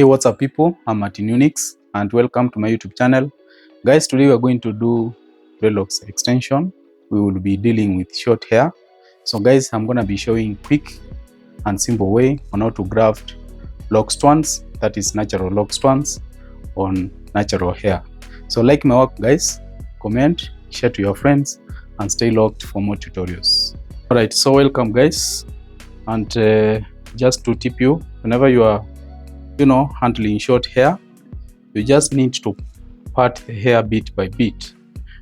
Hey, what's up people? I'm Martin Unix and welcome to my YouTube channel. Guys, today we are going to do dreadlocks extension. We will be dealing with short hair. So guys, I'm going to be showing quick and simple way on how to graft lock strands, that is natural lock strands, on natural hair. So like my work guys, comment, share to your friends and stay locked for more tutorials. Alright, so welcome guys, and just to tip you, whenever you are handling short hair, you just need to part the hair bit by bit.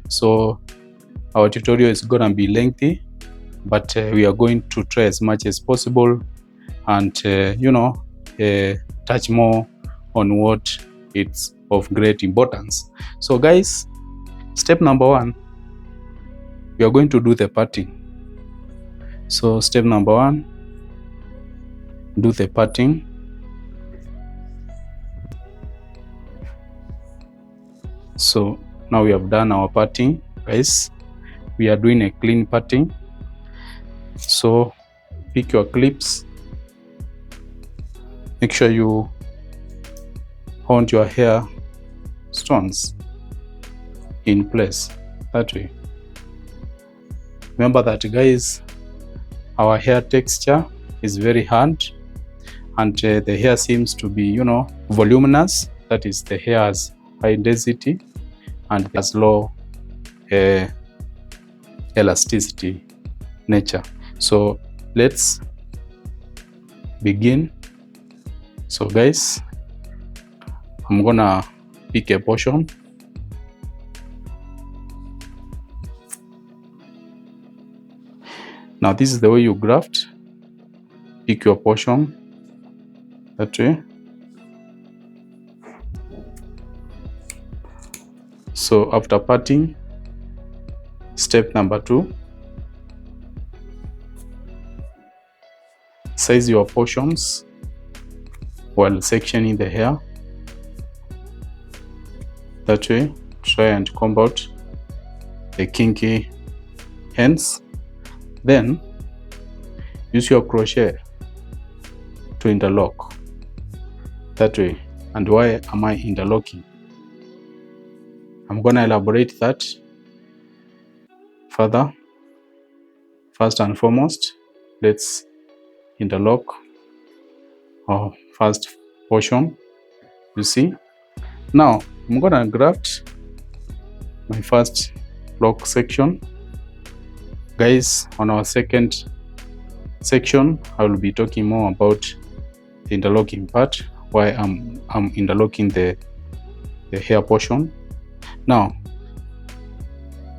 So our tutorial is gonna be lengthy, but we are going to try as much as possible and touch more on what it's of great importance. So guys, step number 1, we are going to do the parting. So step number 1, do the parting. So now we have done our parting guys. We are doing a clean parting. So pick your clips, make sure you hold your hair strands in place that way. Remember that guys, our hair texture is very hard and the hair seems to be voluminous, that is the hair has high density and has low elasticity nature. So let's begin. So guys, I'm gonna pick a portion. Now this is the way you graft. Pick your portion that way. So after parting, step number 2, size your portions while sectioning the hair. That way, try and comb out the kinky ends. Then use your crochet to interlock that way. And why am I interlocking? I'm gonna elaborate that further. First and foremost, let's interlock our first portion. You see, now I'm gonna graft my first lock section. Guys, on our second section, I will be talking more about the interlocking part, why I'm interlocking the hair portion. Now,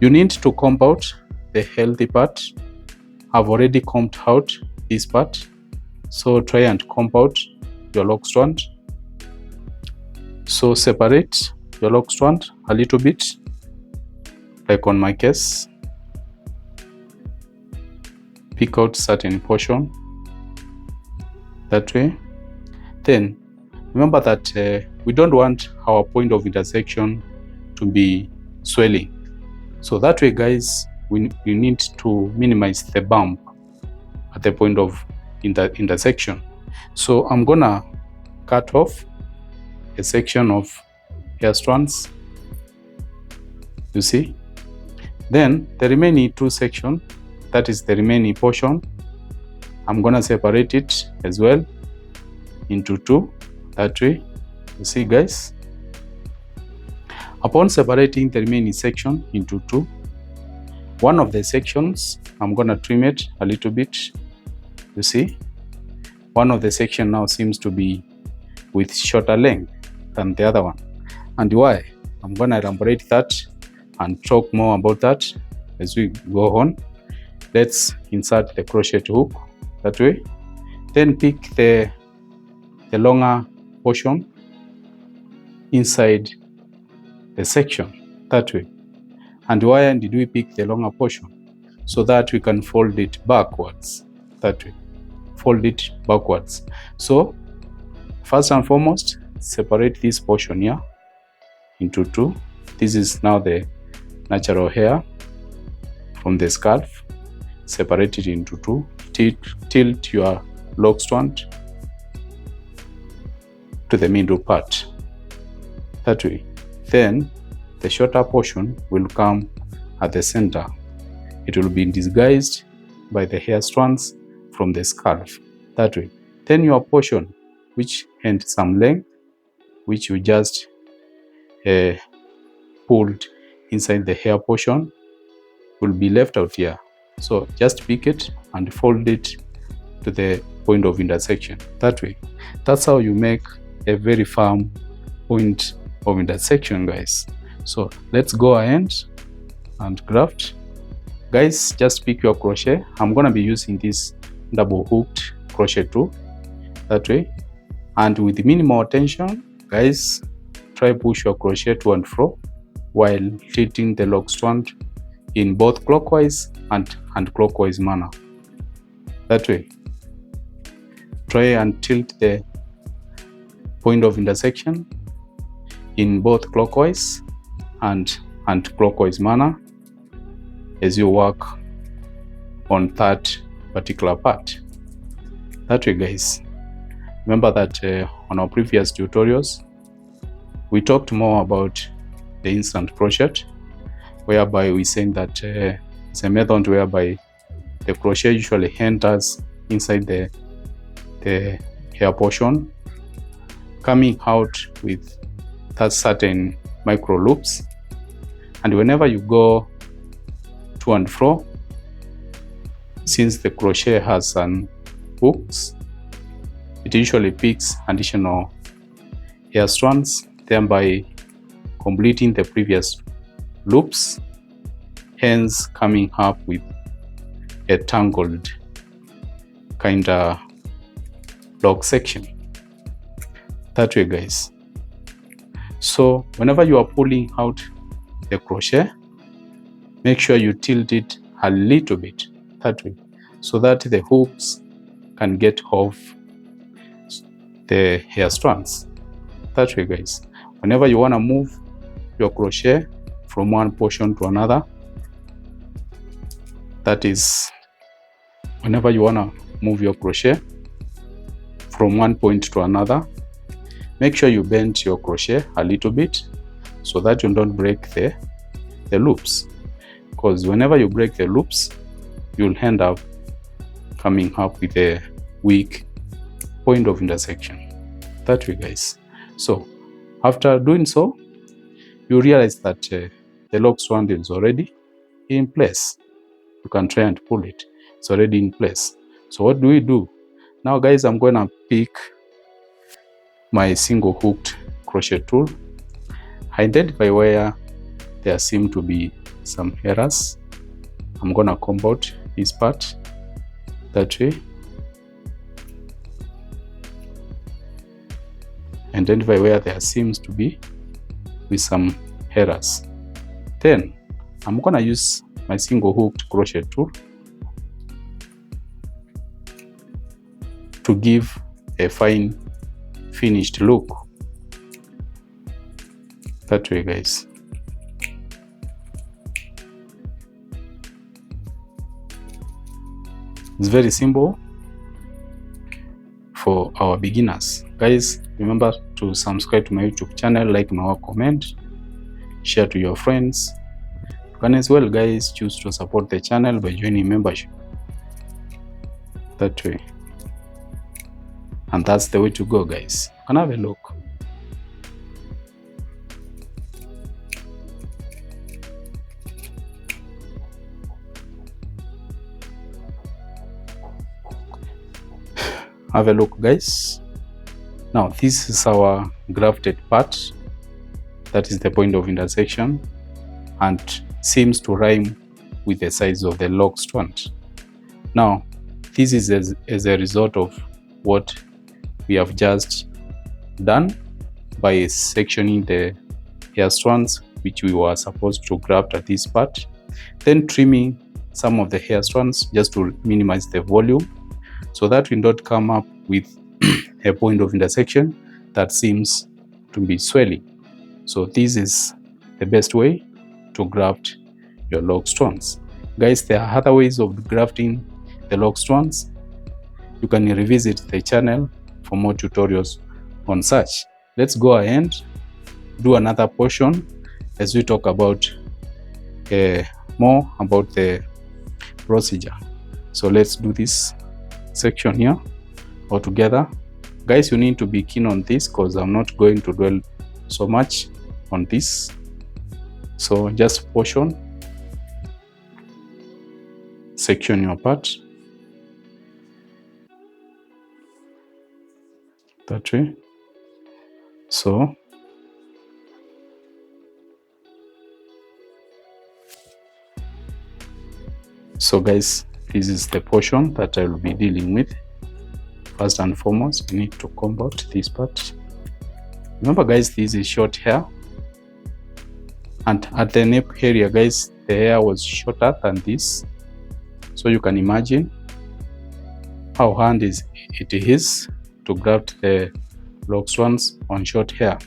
you need to comb out the healthy part. I've already combed out this part, so try and comb out your lock strand. So separate your lock strand a little bit, like on my case. Pick out certain portion that way. Then remember that we don't want our point of intersection to be swelling. So that way guys, we need to minimize the bump at the point of intersection. So I'm gonna cut off a section of hair strands, you see. Then the remaining 2 sections, that is the remaining portion, I'm gonna separate it as well into 2 that way, you see guys. Upon separating the remaining section into 2, one of the sections I'm gonna trim it a little bit, you see. One of the section now seems to be with shorter length than the other one, and why? I'm gonna elaborate that and talk more about that as we go on. Let's insert the crochet hook that way. Then pick the longer portion inside the section that way. And why did we pick the longer portion? So that we can fold it backwards that way. Fold it backwards. So first and foremost, separate this portion here into 2. This is now the natural hair from the scalp. Separate it into 2. Tilt your lock strand to the middle part, that way. Then the shorter portion will come at the center. It will be disguised by the hair strands from the scalp, that way. Then your portion which had some length, which you just pulled inside the hair portion, will be left out here. So just pick it and fold it to the point of intersection, that way. That's how you make a very firm point of intersection, guys. So let's go ahead and graft. Guys, just pick your crochet. I'm gonna be using this double hooked crochet tool, that way. And with minimal tension, guys, try push your crochet to and fro while tilting the lock strand in both clockwise and anti-clockwise manner, that way. Try and tilt the point of intersection in both clockwise and anti-clockwise manner as you work on that particular part, that way, guys. Remember that on our previous tutorials we talked more about the instant crochet, whereby we saying that it's a method whereby the crochet usually enters inside the hair portion, coming out with that certain micro loops, and whenever you go to and fro, since the crochet has some hooks, it usually picks additional hair strands, thereby completing the previous loops, hence coming up with a tangled kind of lock section, that way, guys. So whenever you are pulling out the crochet, make sure you tilt it a little bit, that way, so that the hooks can get off the hair strands, that way, guys. Whenever you want to move your crochet from one portion to another, that is, whenever you want to move your crochet from one point to another, make sure you bend your crochet a little bit so that you don't break the loops, because whenever you break the loops, you'll end up coming up with a weak point of intersection, that way, guys. So after doing so, you realize that the lock strand is already in place. You can try and pull it, it's already in place. So what do we do now, guys? I'm going to pick my single hooked crochet tool, identify where there seem to be some errors. I'm going to comb out this part, that way. Identify where there seems to be with some errors. Then I'm going to use my single hooked crochet tool to give a fine finished look, that way, guys. It's very simple for our beginners. Guys, remember to subscribe to my YouTube channel, like my work, comment, share to your friends. You can as well, guys, choose to support the channel by joining membership, that way. And that's the way to go, guys. You can have a look. Have a look, guys. Now this is our grafted part, that is the point of intersection, and seems to rhyme with the size of the lock strand. Now this is as a result of what we have just done by sectioning the hair strands which we were supposed to graft at this part, then trimming some of the hair strands just to minimize the volume, so that we don't come up with a point of intersection that seems to be swelling. So this is the best way to graft your lock strands. Guys, there are other ways of grafting the lock strands. You can revisit the channel for more tutorials on such. Let's go ahead, do another portion as we talk about more about the procedure. So let's do this section here all together. Guys, you need to be keen on this because I'm not going to dwell so much on this. So just portion, section your part that way. So guys, this is the portion that I will be dealing with. First and foremost, you need to comb out this part. Remember guys, this is short hair, and at the nape area guys, the hair was shorter than this. So you can imagine how hard it is to graft the Locs ones on short hair.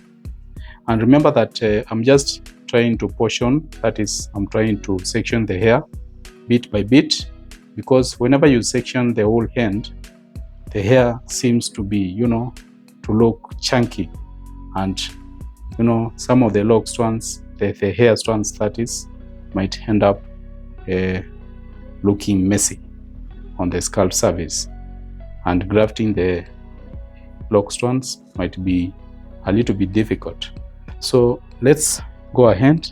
And remember that I'm just trying to portion, that is, I'm trying to section the hair bit by bit, because whenever you section the whole hand, the hair seems to be, to look chunky, and some of the Locs strands, the hair strands that is, might end up looking messy on the scalp surface, and grafting the Locs strands might be a little bit difficult. So let's go ahead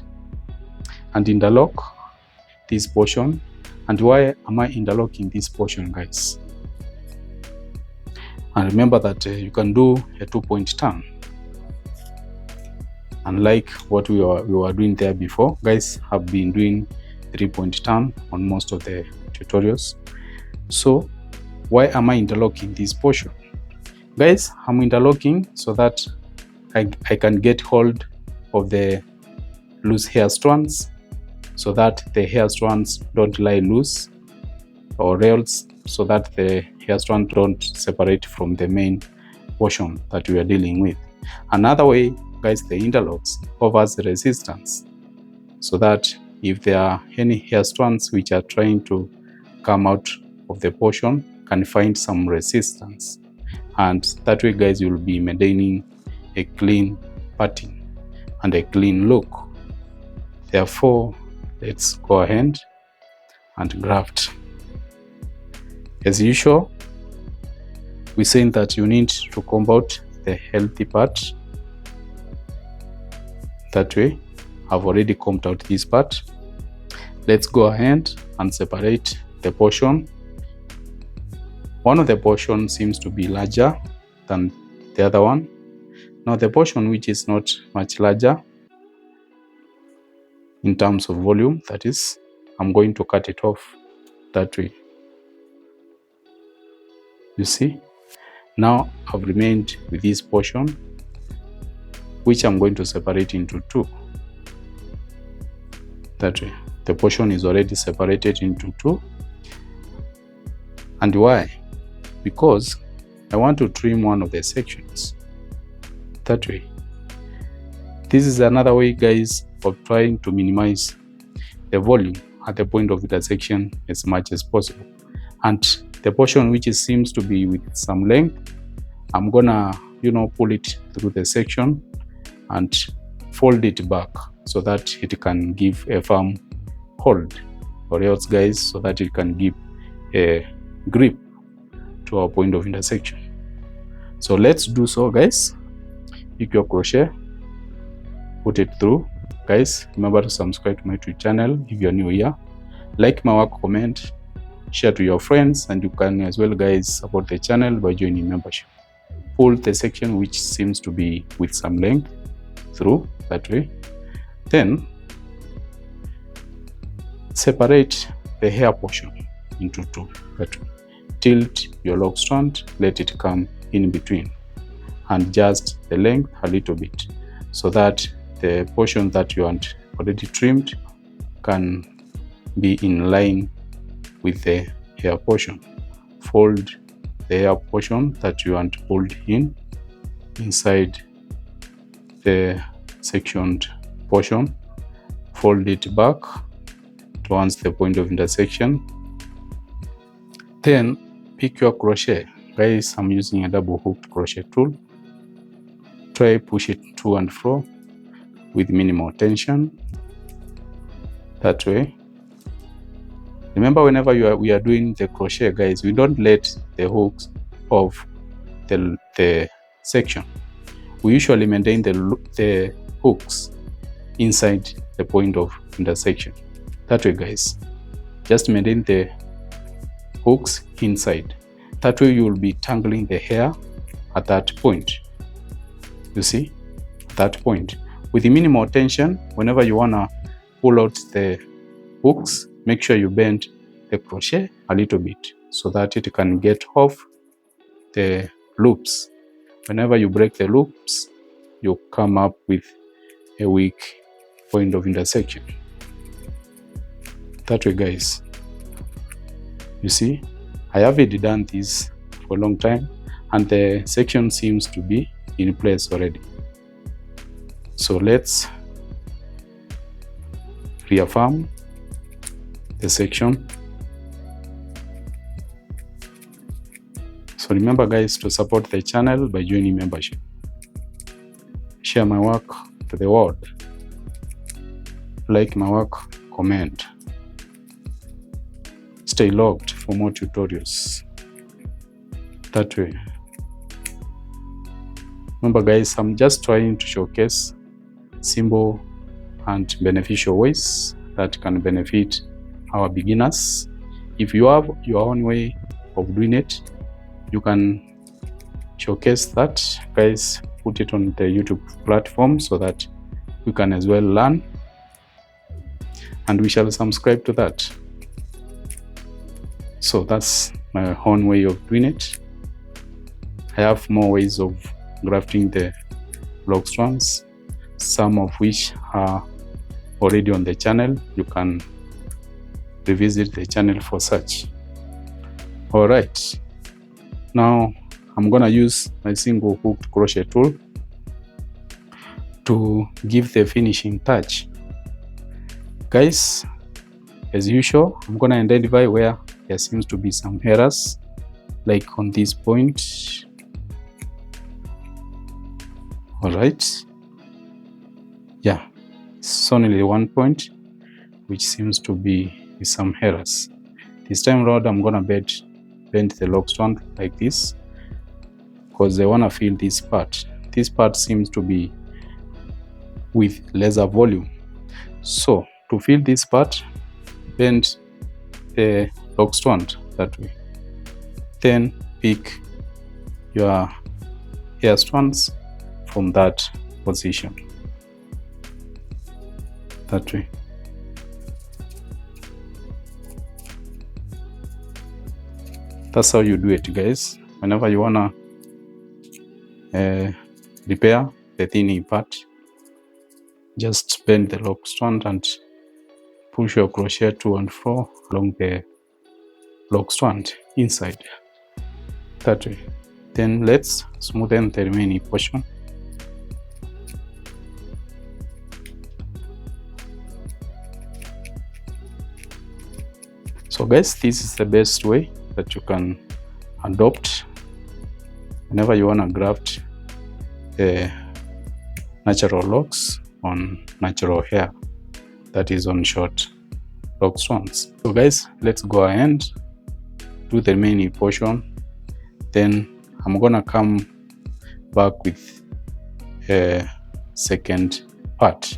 and interlock this portion. And why am I interlocking this portion, guys? And remember that you can do a 2-point turn, unlike what we were doing there before. Guys have been doing 3-point turn on most of the tutorials. So why am I interlocking this portion? Guys, I'm interlocking so that I can get hold of the loose hair strands, so that the hair strands don't lie loose, or else so that the hair strands don't separate from the main portion that we are dealing with. Another way, guys, the interlocks offers resistance, so that if there are any hair strands which are trying to come out of the portion, can find some resistance, and that way guys, you will be maintaining a clean pattern and a clean look. Therefore, let's go ahead and graft. As usual, we're saying that you need to comb out the healthy part. That way, I've already combed out this part. Let's go ahead and separate the portion. One of the portions seems to be larger than the other one. Now the portion which is not much larger in terms of volume, that is, I'm going to cut it off that way. You see, now I've remained with this portion, which I'm going to separate into two. That way, the portion is already separated into two. And why? Because I want to trim one of the sections. That way. This is another way, guys, of trying to minimize the volume at the point of intersection as much as possible. And the portion which seems to be with some length, I'm gonna, pull it through the section and fold it back so that it can give a firm hold, or else, guys, so that it can give a grip to our point of intersection. So let's do so, guys. Pick your crochet, put it through. Guys, remember to subscribe to my YouTube channel if you're new here. Like my work, comment, share to your friends, and you can as well, guys, support the channel by joining membership. Pull the section which seems to be with some length through that way. Then separate the hair portion into two. That way. Tilt your lock strand, let it come in between, and adjust the length a little bit so that the portion that you want already trimmed can be in line with the hair portion. Fold the hair portion that you want pulled in inside the sectioned portion. Fold it back towards the point of intersection. Then pick your crochet. Guys, I'm using a double hooked crochet tool. Try push it to and fro with minimal tension. That way. Remember, whenever we are doing the crochet, guys, we don't let the hooks of the section. We usually maintain the hooks inside the point of intersection. That way, guys, just maintain the hooks inside. That way you will be tangling the hair at that point. You see, that point. With the minimal tension, whenever you wanna pull out the hooks, make sure you bend the crochet a little bit so that it can get off the loops. Whenever you break the loops, you come up with a weak point of intersection. That way, guys. You see, I have already done this for a long time and the section seems to be in place already. So let's reaffirm the section. So remember, guys, to support the channel by joining membership. Share my work to the world. Like my work, comment. Stay logged for more tutorials. That way. Remember, guys, I'm just trying to showcase simple and beneficial ways that can benefit our beginners. If you have your own way of doing it, you can showcase that, guys. Put it on the YouTube platform so that we can as well learn, and we shall subscribe to that. So that's my own way of doing it. I have more ways of grafting the Locs ones, some of which are already on the channel. You can revisit the channel for such. All right, now I'm gonna use my single hooked crochet tool to give the finishing touch. Guys, as usual, I'm gonna identify where there seems to be some errors, like on this point. All right, yeah, it's only one point which seems to be with some errors. This time around, I'm gonna bend the Locs one like this, because I want to fill this part. This part seems to be with lesser volume. So to fill this part, bend the Locs wand that way. Then pick your hair strands from that position. That way. That's how you do it, guys. Whenever you wanna repair the thinning part, just bend the Locs strand and push your crochet to and fro along the Locs strand inside. That way. Then let's smoothen the remaining portion. So guys, this is the best way that you can adopt whenever you want to graft natural locks on natural hair that is on short Locs strands. So guys, let's go ahead, do the remaining portion. Then I'm gonna come back with a second part.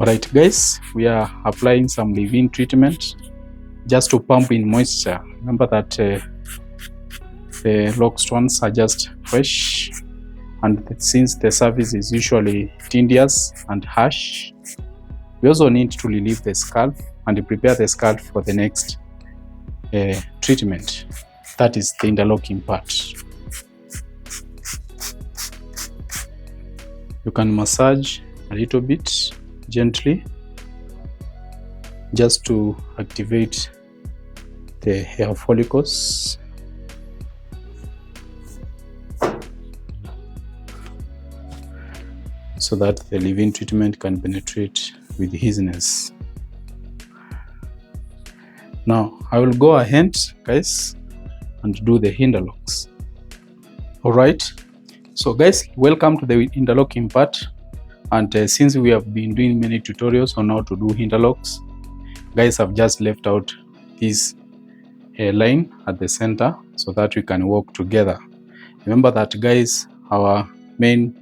All right, guys, we are applying some leave-in treatment just to pump in moisture. Remember that the Locs strands are just fresh, and since the surface is usually tedious and harsh, we also need to relieve the scalp and prepare the scalp for the next treatment. That is the interlocking part. You can massage a little bit gently just to activate the hair follicles. So that the leave-in treatment can penetrate with easiness. Now I will go ahead, guys, and do the interlocks. All right, So guys, welcome to the interlocking part. And since we have been doing many tutorials on how to do interlocks, guys, I've just left out this line at the center so that we can work together. Remember that, guys, our main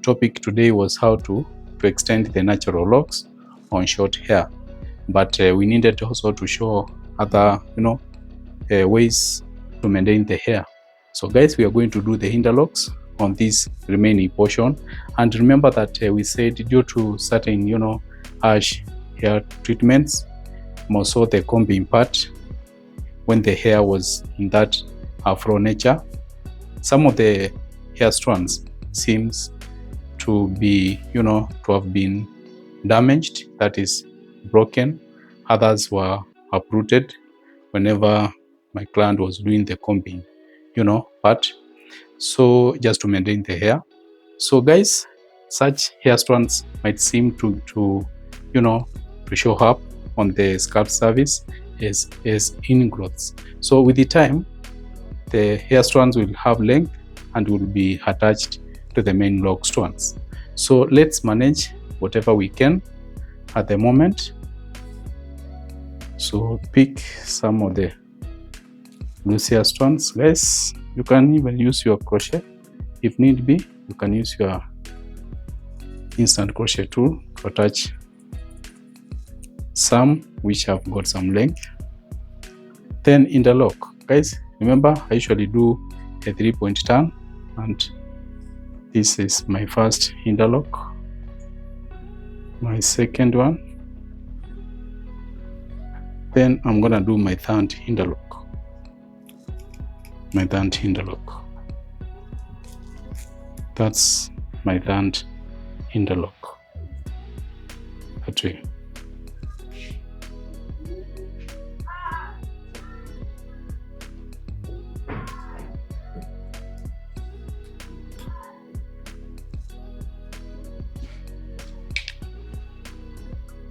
topic today was how to extend the natural locks on short hair, but we needed also to show other ways to maintain the hair. So guys, we are going to do the interlocks on this remaining portion. And remember that we said due to certain harsh hair treatments, more so the combing part, when the hair was in that afro nature, some of the hair strands seems to be to have been damaged, that is broken. Others were uprooted whenever my client was doing the combing part, so just to maintain the hair. So guys, such hair strands might seem to show up on the scalp surface as ingrowths. So with the time, the hair strands will have length and will be attached to the main lock strands. So let's manage whatever we can at the moment. So pick some of the loose hair strands, guys. You can even use your crochet if need be. You can use your instant crochet tool to attach some which have got some length. Then interlock, guys. Remember, I usually do a 3-point turn, and this is my first interlock, my second one, then I'm gonna do my third interlock. That's my third interlock. That way.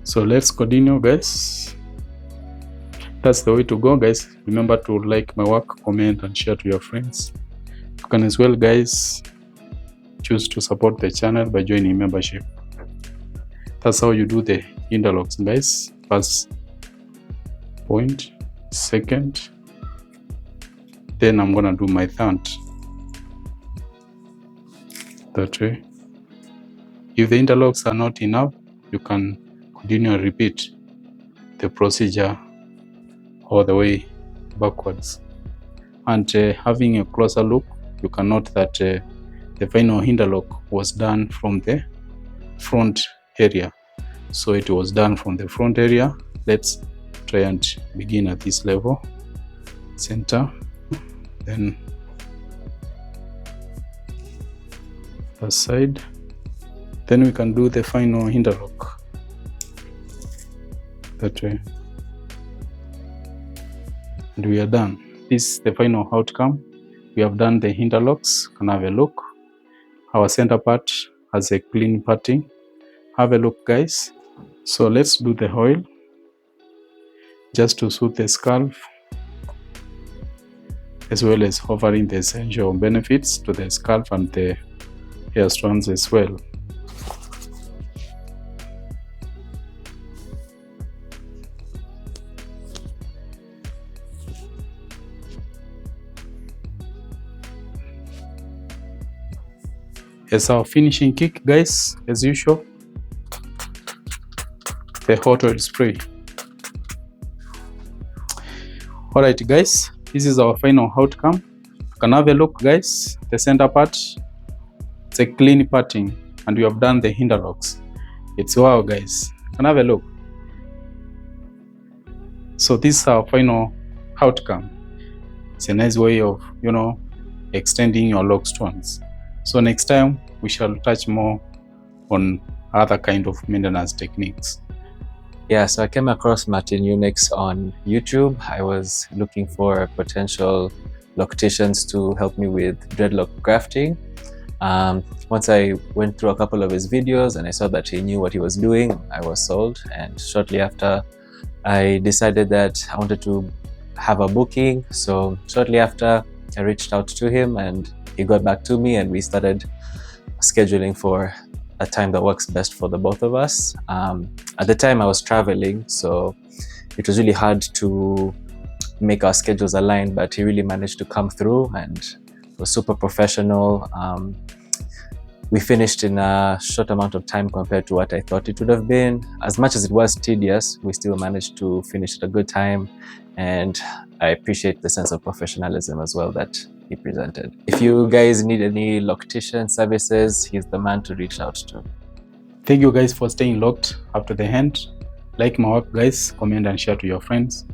So let's continue, guys. That's the way to go, guys. Remember to like my work, comment, and share to your friends. You can as well, guys, choose to support the channel by joining membership. That's how you do the interlocks, guys. First point, second, then I'm gonna do my third. That way. If the interlocks are not enough, you can continue and repeat the procedure all the way backwards. And having a closer look, you can note that the final interlock was done from the front area. So it was done from the front area. Let's try and begin at this level, center, then the side, then we can do the final interlock that way, and we are done. This is the final outcome. We have done the interlocks. Can have a look. Our center part has a clean parting. Have a look, guys. So let's do the oil just to soothe the scalp, as well as offering the essential benefits to the scalp and the hair strands as well. As our finishing kick, guys, as usual, the hot oil spray. Alright, guys, this is our final outcome. You can have a look, guys. The center part, it's a clean parting, and we have done the interlocks. It's wow, guys. You can have a look. So this is our final outcome. It's a nice way of extending your lock strands. So next time we shall touch more on other kind of maintenance techniques. Yeah, so I came across Martin Unix on YouTube. I was looking for potential locticians to help me with dreadlock grafting. Once I went through a couple of his videos and I saw that he knew what he was doing, I was sold. And shortly after, I decided that I wanted to have a booking. So shortly after, I reached out to him and he got back to me and we started scheduling for a time that works best for the both of us. At the time I was traveling, so it was really hard to make our schedules align, but he really managed to come through and was super professional. We finished in a short amount of time compared to what I thought it would have been. As much as it was tedious, we still managed to finish at a good time, and I appreciate the sense of professionalism as well that he presented. If you guys need any loctician services, he's the man to reach out to. Thank you guys for staying locked up to the end. Like my work, guys, comment and share to your friends,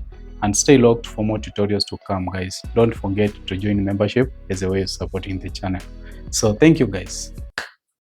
and stay locked for more tutorials to come, guys. Don't forget to join membership as a way of supporting the channel. So thank you, guys.